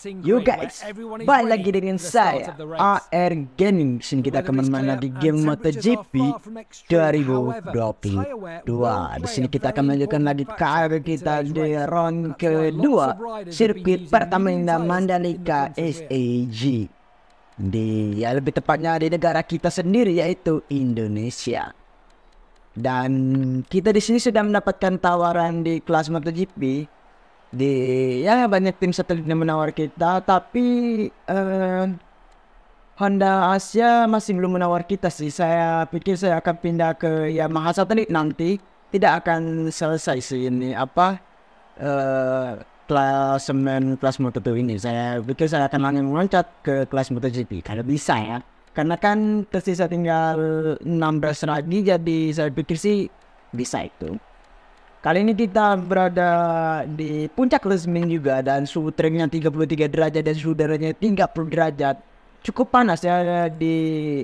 You guys, balik lagi dengan saya, AR Gaming. Sini kita akan bermain di game MotoGP 2022. Di sini kita akan melanjutkan lagi karir kita di round kedua sirkuit Pertamina Mandalika SAG. Lebih tepatnya di negara kita sendiri, yaitu Indonesia. Dan kita di sini sudah mendapatkan tawaran di kelas MotoGP. Banyak tim satelit yang menawar kita, tapi Honda Asia masih belum menawar kita sih. Saya pikir saya akan pindah ke Yamaha satelit nanti. Tidak akan selesai sih ini kelas Moto2 ini. Saya pikir saya akan langsung meloncat ke kelas MotoGP kalau bisa ya. Karena kan tersisa tinggal 16 lagi, jadi saya pikir sih bisa itu. Kali ini kita berada di puncak Lesming juga, dan suhu teringnya 33 derajat dan suhu udaranya 30 derajat. Cukup panas ya di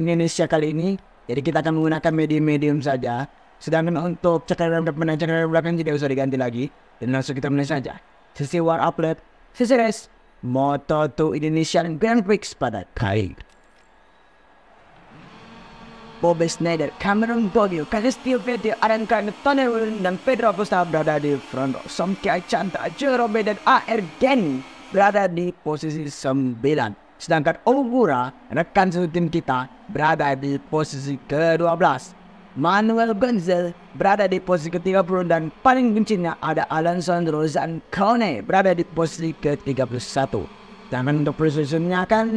Indonesia kali ini. Jadi kita akan menggunakan medium saja. Sedangkan untuk cakaran depan dan cakaran belakang tidak usah diganti lagi. Dan langsung kita mulai saja sesi war upload sesi race Moto2 Indonesian Grand Prix pada kali. Bobby Schneider, Cameron Boggio, Calistio Vettel, Aaron Canet, Tony Williams, dan Pedro Acosta berada di front row. Somkia Chanta, Joe Robe, dan AR Gaming berada di posisi 9. Sedangkan Ogura, rekan satu tim kita, berada di posisi ke-12. Manuel Gonzalez berada di posisi ke-30, dan paling bencinya ada Alessandro Zancone berada di posisi ke-31. Dan untuk positionnya kan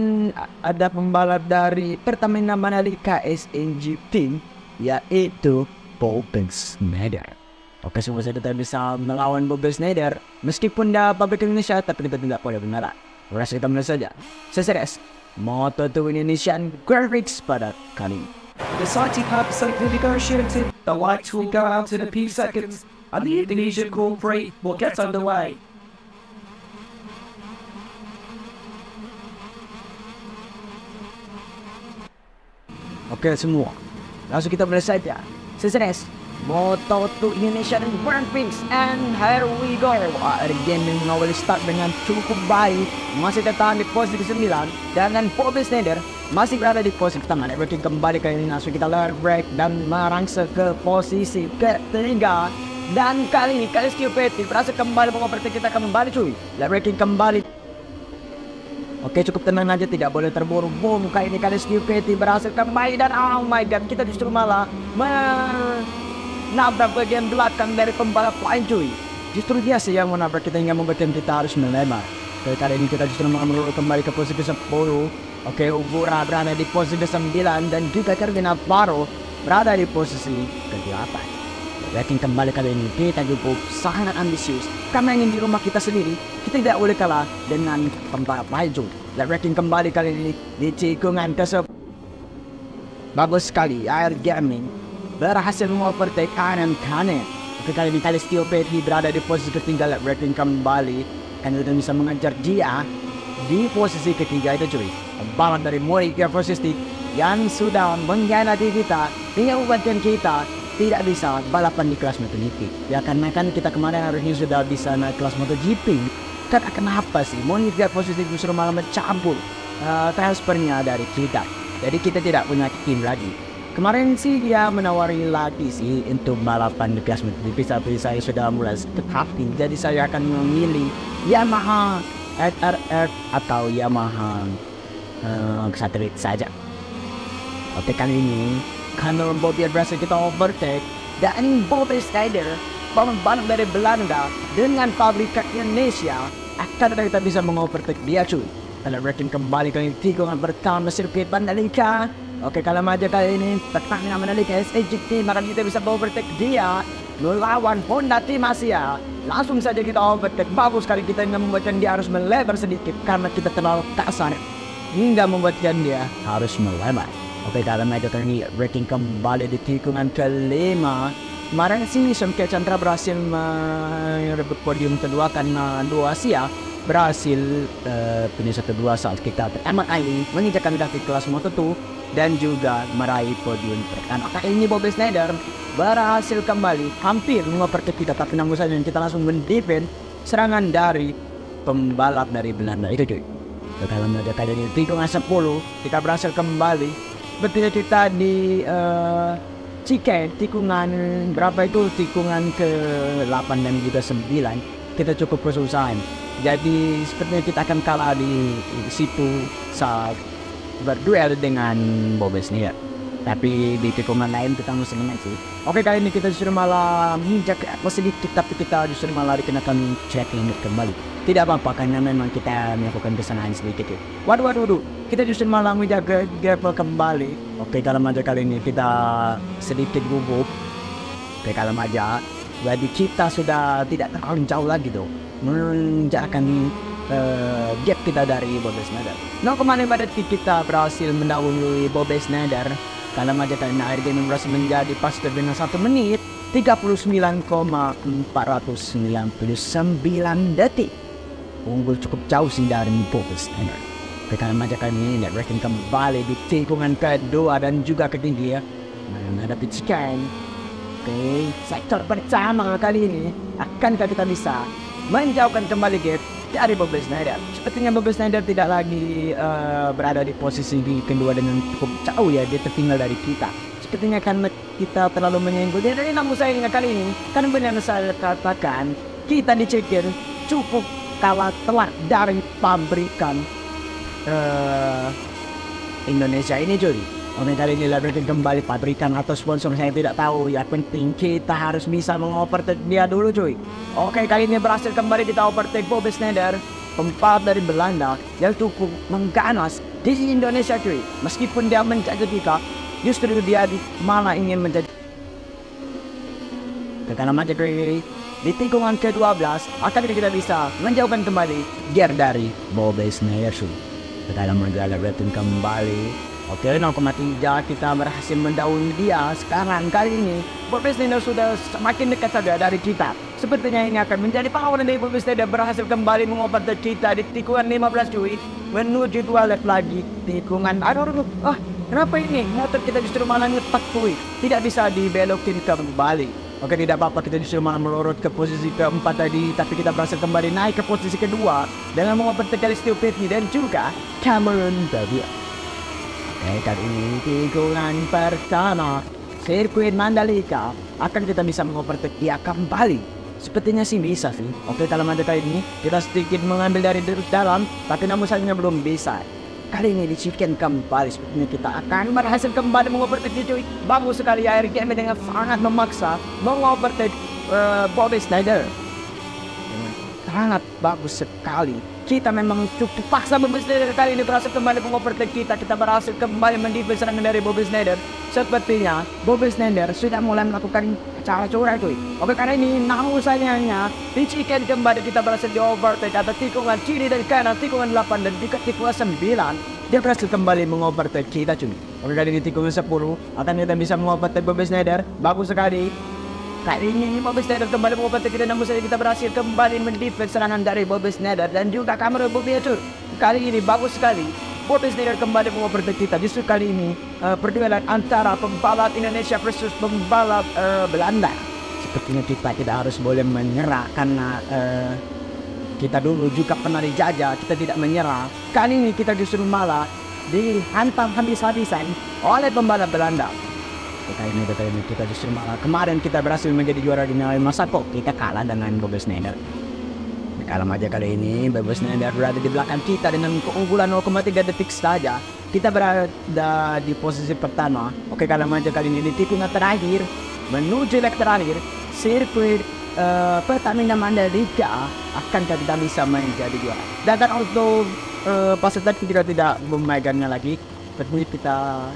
ada pembalap dari Pertamina Mandalika SNG Team, yaitu Bobby Schneider. Oke, semua saya tidak bisa melawan Bobby Schneider meskipun dia pabrik Indonesia, tapi kita tidak boleh benar. Rasa kita mulai saja sesi Moto2 Indonesian Grand Prix pada kali ini. The safety cap is negotiated. The lights will go out in a few seconds, and the Indonesian Grand Prix will get underway. Oke semua, langsung kita mulai saja sesi Moto2 Indonesian Grand Prix, and here we go. AR Gaming mengawali start dengan cukup baik, masih tertahan di posisi ke-9, dan Bobby Schneider masih berada di posisi pertama. Networking kembali kali ini, langsung kita lower break dan merangsek ke posisi ke-3. Dan kali ini Calistio Vettel berhasil kembali mengoperasi kita kembali cuy. Networking kembali. Oke, cukup tenang aja, tidak boleh terburu. Boom, kali ini Calistio Vettel berhasil kembali, dan oh my god, kita justru malah menabrak bagian belakang dari pembalap lain cuy. Justru dia sih yang menabrak kita hingga membuatkan kita harus melebar. Kali ini kita justru menurun kembali ke posisi ke-10. Oke, Ogura berada di posisi ke-9, dan juga Kervin Alvaro berada di posisi ke-8. Rating kembali kali ini kita cukup sangat ambisius karena ingin di rumah kita sendiri. Kita tidak boleh kalah dengan pembalap maju. Dan rating kembali kali ini di tikungan ke-10. Bagus sekali, AR Gaming berhasil mengovertake Aaron Canet. Oke, kali ini Calistio Vettel berada di posisi ke-3. Rating kembali kan sudah bisa mengejar dia di posisi ke-3 itu cuy. Pembalap dari Monica Forsistik yang sudah mengkhianati kita hingga membuatkan kita tidak bisa balapan di kelas MotoGP. Ya karena kan kita kemarin harusnya sudah bisa naik kelas MotoGP. Kan kenapa sih Monica posisi justru malah mencampur transfernya dari kita. Jadi kita tidak punya tim lagi. Kemarin sih dia menawari lagi sih untuk balapan di kelas MotoGP, tapi saya sudah mulai hati. Jadi saya akan memilih Yamaha RRF atau Yamaha satelit saja. Oke, kali ini Cameron Boggio berhasil kita overtake, dan Bobby Schneider, pembalap dari Belanda dengan pabrikan Indonesia, akan kita bisa mengovertake dia cuy. Kalau rating kembali ke tikungan pertama sirkuit Mandalika. Oke, kalau maju kali ini Pertamina Mandalika SAG, maka kita bisa overtake dia melawan Honda Tim Asia. Langsung saja kita overtake. Bagus sekali, kita hingga membuatkan dia harus melebar sedikit karena kita terlalu kasar hingga membuatkan dia harus melebar. Oke, dalam maju kali ini rating kembali di tikungan ke-5. Kemarin sih Somkia Chandra berhasil merebut podium kedua karena dua Asia berhasil punya 1-2 saat kita pertama kali menginjakan kaki kelas Moto2 dan juga meraih podium pertama. Kali ini Bobby Schneider berhasil kembali hampir mengoperasi kita, tapi namun saja kita langsung mendefend serangan dari pembalap dari Belanda itu cuy. Dalam kali ini tikungan 10 kita berhasil kembali. Betulnya kita di Ciket tikungan berapa itu, tikungan ke 8 dan juga 9 kita cukup kesusahan. Jadi sepertinya kita akan kalah di situ saat berduel dengan Bobesnia. Tapi di tikungan lain kita masih menang sih. Oke, kali ini kita justru malah menginjak sedikit, tapi kita justru malah dikenakan check limit kembali. Tidak apa-apa karena memang kita melakukan kesalahan sedikit ya. Waduh, kita justru malah menjaga level kembali. Oke, kalau aja kali ini kita sedikit gugup. Oke, kalau aja jadi kita sudah tidak terlalu jauh lagi tuh menjakan gap kita dari Bobesnader. Nah, kemarin pada kita berhasil mendahului Bobesnader. Karena majakan akhir game berhasil menjadi faster dengan 1 menit 39,499 detik. Unggul cukup jauh sih dari Bobesnader. Karena majakan ini rekan kembali di tikungan kedua dan juga ketiga menghadapi Cikan. Oke, sektor pertama kali ini akankah kita bisa menjauhkan kembali gap dari Bobesnader? Sepertinya Bobesnader tidak lagi berada di posisi di kedua dengan cukup jauh ya, dia tertinggal dari kita. Sepertinya karena kita terlalu menyinggung dia. Dari namun sayangnya kali ini, kan benar saya katakan, kita dicekir cukup kalah telak dari pabrikan Indonesia ini cuy. Oke, kali ini lakukan kembali pabrikan atau sponsor saya tidak tahu. Ya penting kita harus bisa mengovertake dia dulu cuy. Oke, kali ini berhasil kembali kita overtake Bobesnader, pembalap dari Belanda yang cukup mengganas di Indonesia cuy. Meskipun dia menjajah kita, justru dia malah ingin menjadi. Karena macam di tikungan ke-12 akan kita bisa menjauhkan kembali gear dari Bobesnader cuy. Dalam menjaga rating kembali. Oke, 0,3 kita berhasil mendahului dia. Sekarang kali ini Bobesnader sudah semakin dekat saja dari kita. Sepertinya ini akan menjadi pahlawan dari Bobesnader berhasil kembali mengoperasi kita di tikungan 15 cuy. Menuju 2 lap lagi tikungan. Aduh, kenapa ini? Motor kita justru malah ngetak cuy. Tidak bisa dibelokin kembali. Oke, tidak apa-apa, kita justru malah melorot ke posisi keempat tadi. Tapi kita berhasil kembali naik ke posisi kedua dengan mengoperasi dari Stupidity dan juga Cameron Davia. Kali ini tikungan pertama sirkuit Mandalika akan kita bisa mengoperasi dia kembali. Sepertinya sih bisa sih. Oke, dalam ada kali ini kita sedikit mengambil dari dalam, tapi namun sayangnya belum bisa. Kali ini dicikin kembali, sepertinya kita akan berhasil kembali mengoperasi cuy. Bagus sekali akhir game dengan sangat memaksa mengoperasi Bobesnader. Sangat bagus sekali. Kita memang cukup paksa Bobesnader kali ini berhasil kembali mengovertake kita. Kita berhasil kembali mendefense serangan dari Bobesnader. Sepertinya Bobesnader sudah mulai melakukan cara curang cuy. Oke, karena ini namun sayangnya diciken kembali kita berhasil di overtake atau tikungan kiri dan kanan, tikungan 8 dan juga tikungan 9. Dia berhasil kembali mengovertake kita cuy. Oke, kali ini tikungan 10 akan kita bisa mengovertake Bobesnader. Bagus sekali. Kali ini Bobesnader kembali mengoperasi kita, namun saja kita berhasil kembali mendefense serangan dari Bobesnader dan juga Cameron Davia. Kali ini bagus sekali Bobesnader kembali mengoperasi kita. Justru kali ini perduelan antara pembalap Indonesia versus pembalap Belanda. Sepertinya kita tidak harus boleh menyerah karena kita dulu juga pernah dijajah, kita tidak menyerah. Kali ini kita justru malah dihantam habis-habisan oleh pembalap Belanda. Kali ini kita justru malah kemarin kita berhasil menjadi juara di masa kok kita kalah dengan Bobesnader. Kalah aja kali ini Bobesnader berada di belakang kita dengan keunggulan 0,3 detik saja. Kita berada di posisi pertama. Oke, kalah aja kali ini di tikungan terakhir menuju leg terakhir sirkuit Pertamina Mandalika akan kita bisa menjadi juara. Dan untuk peserta kita tidak memegangnya lagi. Seperti kita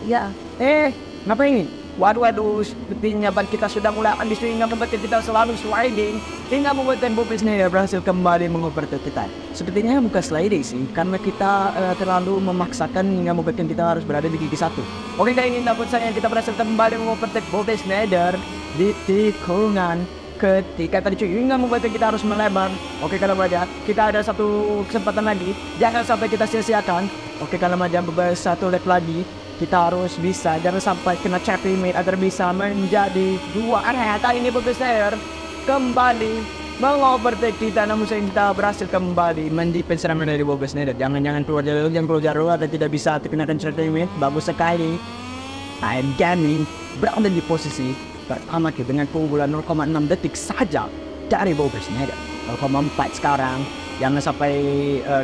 ngapa ini? Waduh, sepertinya ban kita sudah mulai habis sehingga membuat kita selalu sliding hingga membuat Bobesnader berhasil kembali mengovertake kita. Sepertinya bukan sliding sih, karena kita terlalu memaksakan hingga membuat kita harus berada di gigi satu. Oke, kali ini namun saya kita berhasil kembali mengovertake Bobesnader di tikungan ketiga tadi cuy, hingga membuat kita harus melebar. Oke, kalau aja kita ada satu kesempatan lagi, jangan sampai kita sia-siakan. Oke, kalau aja beberapa satu leg lagi. Kita harus bisa, jangan sampai kena check limit agar bisa menjadi juara. Kali ini Bobesnader kembali Mengovertake kita, namun saya kita berhasil kembali mendefense serangan dari Bob Snyder. Jangan keluar jalur dan tidak bisa dikenakan threat limit. Bagus sekali. Time Gaming berada di posisi pertama dengan keunggulan 0,6 detik saja dari Bob Snyder. 0,4 sekarang. Jangan sampai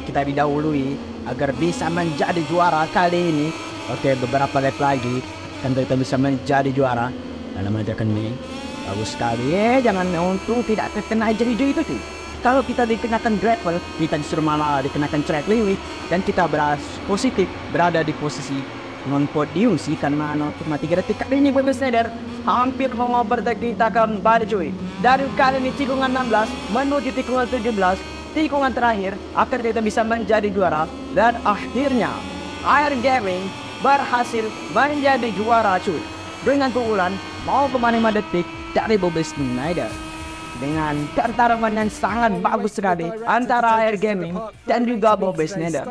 kita didahului agar bisa menjadi juara kali ini. Oke, beberapa lap lagi kan kita bisa menjadi juara dalam ajakan ini. Bagus sekali. Jangan untung tidak terkena hijau itu sih. Kalau kita dikenakan gravel, kita justru malah dikenakan track limit dan kita berada di posisi non podium sih karena 0,3 detik. Kali ini Bob Snyder hampir mengovertake kita kembali cuy. Dari kali ini tikungan 16 menuju tikungan 17, tikungan terakhir akan kita bisa menjadi juara dan akhirnya Air Gaming berhasil menjadi juara cuy dengan keunggulan 0,5 detik dari Bob Snyder dengan pertarungan yang sangat bagus sekali antara Air Gaming dan juga Bob Snyder.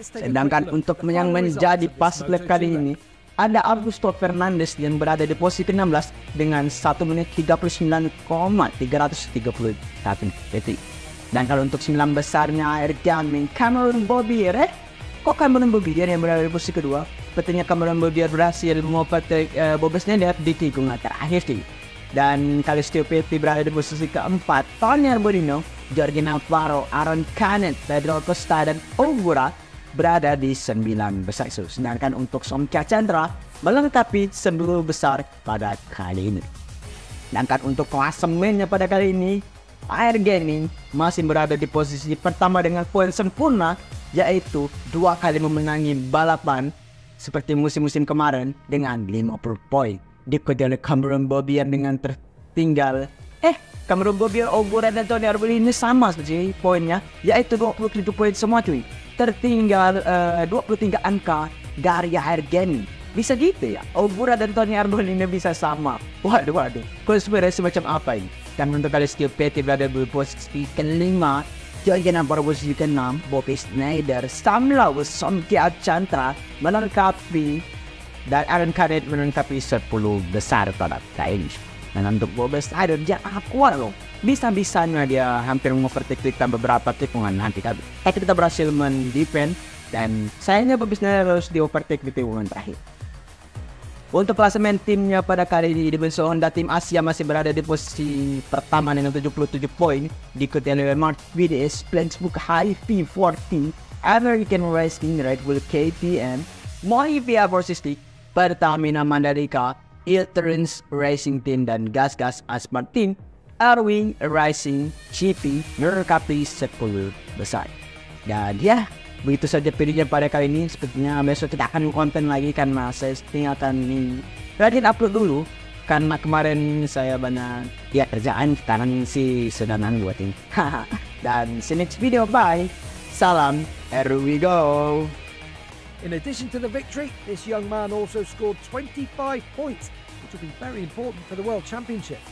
Sedangkan untuk yang menjadi pas lap kali ini ada Augusto Fernandes yang berada di posisi 16 dengan 1 menit 39,331 detik. Dan kalau untuk 9 besarnya Air Gaming, Cameron Bobbier, kok Cameron Bobbier yang berada di posisi kedua? Sepertinya Cameron Bobbier berhasil mengovertake Bob Snyder di tikungan terakhir sih. Dan Calistio Petty berada di posisi keempat. Tony Arbolino, Jorge Navarro, Aaron Canet, Pedro Costa, dan Ogura berada di 9 besar. Sedangkan untuk Somkia Chandra melengkapi 10 besar pada kali ini. Sedangkan untuk klasemennya pada kali ini, Air Gaming masih berada di posisi pertama dengan poin sempurna, yaitu 2 kali memenangi balapan seperti musim-musim kemarin dengan 50 poin. Diikuti oleh Cameron Bobbier dengan tertinggal Cameron Bobbier, Ogura, dan Tony Arbolino sama seperti poinnya, yaitu 27 poin semua cuy. Tertinggal 23 angka dari Air Gaming. Bisa gitu ya, Ogura dan Tony Arbolino bisa sama. Waduh, konspirasi semacam apa ini? Dan untuk Calistio Petty berada di posisi kelima, Jorge Navarro posisi ke-6, Bob Snyder, Sam Lowes, Somkia Chandra melengkapi, dan Aaron Canet melengkapi 10 besar pada kali ini. Dan untuk Bob Snyder, dia kuat loh. Bisa-bisanya dia hampir mengovertake kita beberapa tikungan nanti kan. Tapi kita berhasil mendefend dan sayangnya Bob Snyder harus di-overtake di tikungan terakhir. Untuk klasemen timnya pada kali ini, Dimenso Honda tim Asia masih berada di posisi pertama dengan 77 poin. Diikuti oleh Mark VDS, Flensburg High P14, American Racing, Red Bull KTM, Moivia Vorsistick, Pertamina Mandalika, Ilterins Racing Team, dan Gas Asmart Team, Arwing Racing GP melengkapi 10 besar. Dan ya, begitu saja videonya pada kali ini. Sepertinya besok tidak akan konten lagi karena saya akan rajin upload dulu karena kemarin saya banyak kerjaan, sekarang sih sedang buat ini. Dan see next video, bye. Salam, here we go. In addition to the victory, this young man also scored 25 points, which will be very important for the World Championship.